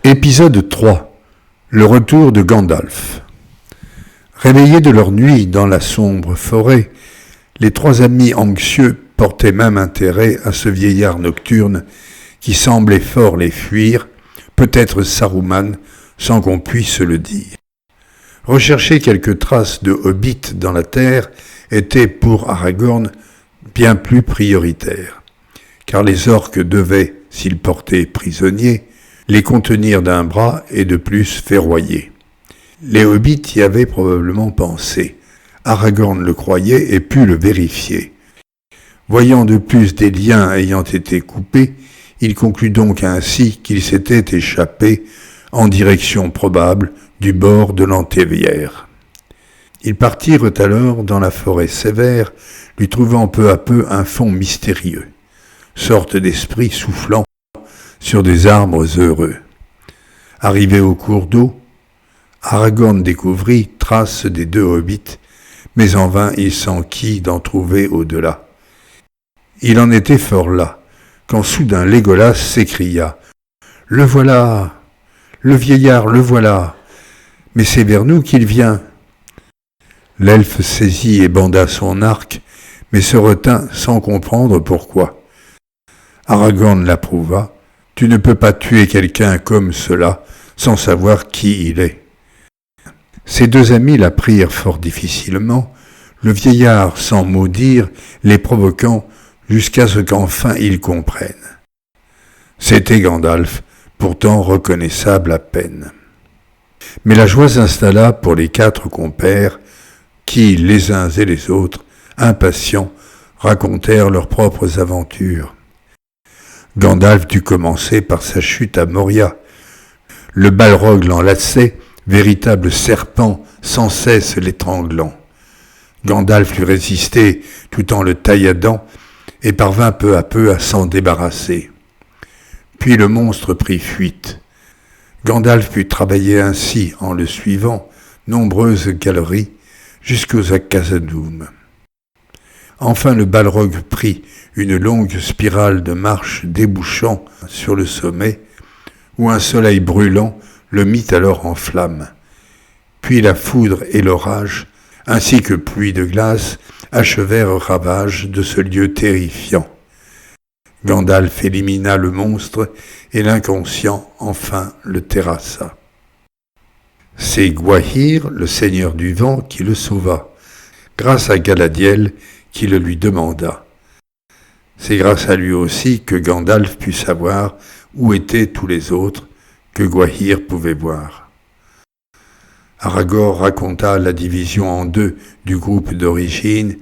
Épisode 3. Le retour de Gandalf. Réveillés de leur nuit dans la sombre forêt, les trois amis anxieux portaient même intérêt à ce vieillard nocturne qui semblait fort les fuir, peut-être Saruman, sans qu'on puisse le dire. Rechercher quelques traces de hobbits dans la terre était pour Aragorn bien plus prioritaire, car les orques devaient, s'ils portaient prisonniers, les contenir d'un bras et de plus ferroyer. Les hobbits y avaient probablement pensé. Aragorn le croyait et put le vérifier. Voyant de plus des liens ayant été coupés, il conclut donc ainsi qu'ils s'étaient échappés en direction probable du bord de l'Antévière. Ils partirent alors dans la forêt sévère, lui trouvant peu à peu un fond mystérieux, sorte d'esprit soufflant sur des arbres heureux. Arrivé au cours d'eau, Aragorn découvrit traces des deux hobbits, mais en vain il s'enquit d'en trouver au-delà. Il en était fort là, quand soudain Légolas s'écria « Le voilà! Le vieillard, le voilà! Mais c'est vers nous qu'il vient !» L'elfe saisit et banda son arc, mais se retint sans comprendre pourquoi. Aragorn l'approuva. « Tu ne peux pas tuer quelqu'un comme cela sans savoir qui il est. » Ses deux amis la prirent fort difficilement, le vieillard, sans mot dire, les provoquant jusqu'à ce qu'enfin ils comprennent. C'était Gandalf, pourtant reconnaissable à peine. Mais la joie s'installa pour les quatre compères qui, les uns et les autres, impatients, racontèrent leurs propres aventures. Gandalf dut commencer par sa chute à Moria. Le Balrog l'enlaçait, véritable serpent sans cesse l'étranglant. Gandalf lui résistait tout en le tailladant et parvint peu à peu à s'en débarrasser. Puis le monstre prit fuite. Gandalf put travailler ainsi, en le suivant, nombreuses galeries, jusqu'aux Khazad-dûm. Enfin le Balrog prit une longue spirale de marche débouchant sur le sommet, où un soleil brûlant le mit alors en flammes. Puis la foudre et l'orage, ainsi que pluie de glace, achevèrent ravage de ce lieu terrifiant. Gandalf élimina le monstre et l'inconscient enfin le terrassa. C'est Gwaihir, le seigneur du vent, qui le sauva, grâce à Galadriel qui le lui demanda. C'est grâce à lui aussi que Gandalf put savoir où étaient tous les autres que Gwaihir pouvait voir. Aragorn raconta la division en deux du groupe d'origine,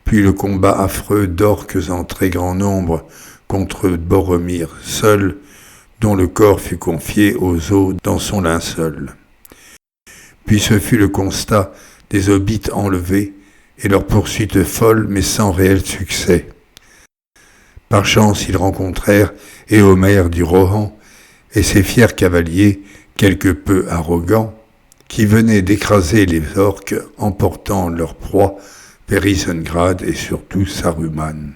puis le combat affreux d'orques en très grand nombre contre Boromir seul, dont le corps fut confié aux eaux dans son linceul. Puis ce fut le constat des hobbits enlevés et leur poursuite folle mais sans réel succès. Par chance ils rencontrèrent Éomer du Rohan et ses fiers cavaliers, quelque peu arrogants, qui venaient d'écraser les orques emportant leur proie vers Isengard et surtout Saruman.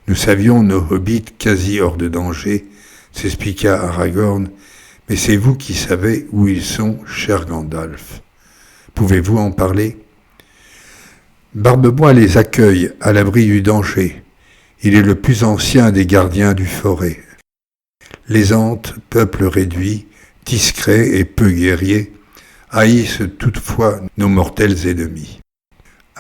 Nous savions nos hobbits quasi hors de danger, s'expliqua Aragorn, mais c'est vous qui savez où ils sont, cher Gandalf. Pouvez-vous en parler ? Barbe-Bois les accueille à l'abri du danger. Il est le plus ancien des gardiens du forêt. Les Antes, peuple réduit, discret et peu guerrier, haïssent toutefois nos mortels ennemis.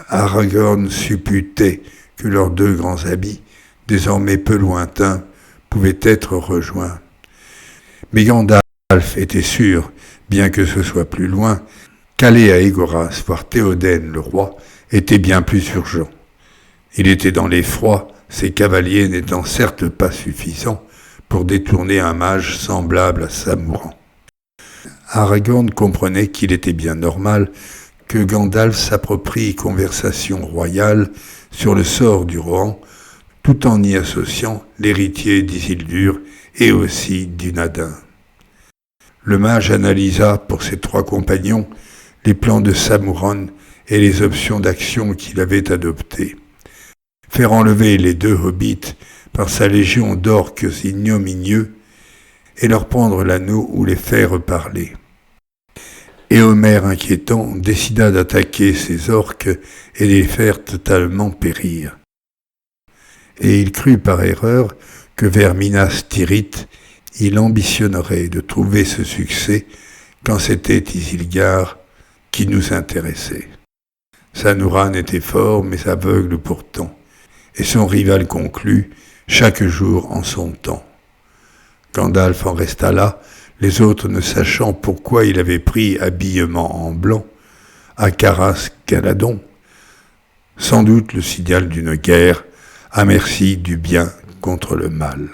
Aragorn supputait que leurs deux grands amis, désormais peu lointains, pouvaient être rejoints. Mais Gandalf était sûr, bien que ce soit plus loin, qu'aller à Egoras voir Théoden le roi était bien plus urgent. Il était dans l'effroi, ses cavaliers n'étant certes pas suffisants pour détourner un mage semblable à Samouran. Aragorn comprenait qu'il était bien normal que Gandalf s'approprie conversation royale sur le sort du Rohan, tout en y associant l'héritier d'Isildur et aussi d'Unadin. Le mage analysa pour ses trois compagnons les plans de Samouran et les options d'action qu'il avait adoptées. Faire enlever les deux hobbits par sa légion d'orques ignominieux et leur prendre l'anneau ou les faire parler. Éomer, inquiétant, décida d'attaquer ces orques et les faire totalement périr. Et il crut par erreur que vers Minas Tirith, il ambitionnerait de trouver ce succès quand c'était Isilgar qui nous intéressait. Sanuran était fort mais aveugle pourtant, et son rival conclut chaque jour en son temps. Gandalf en resta là, les autres ne sachant pourquoi il avait pris habillement en blanc, à Caras-Galadon, sans doute le signal d'une guerre à merci du bien contre le mal.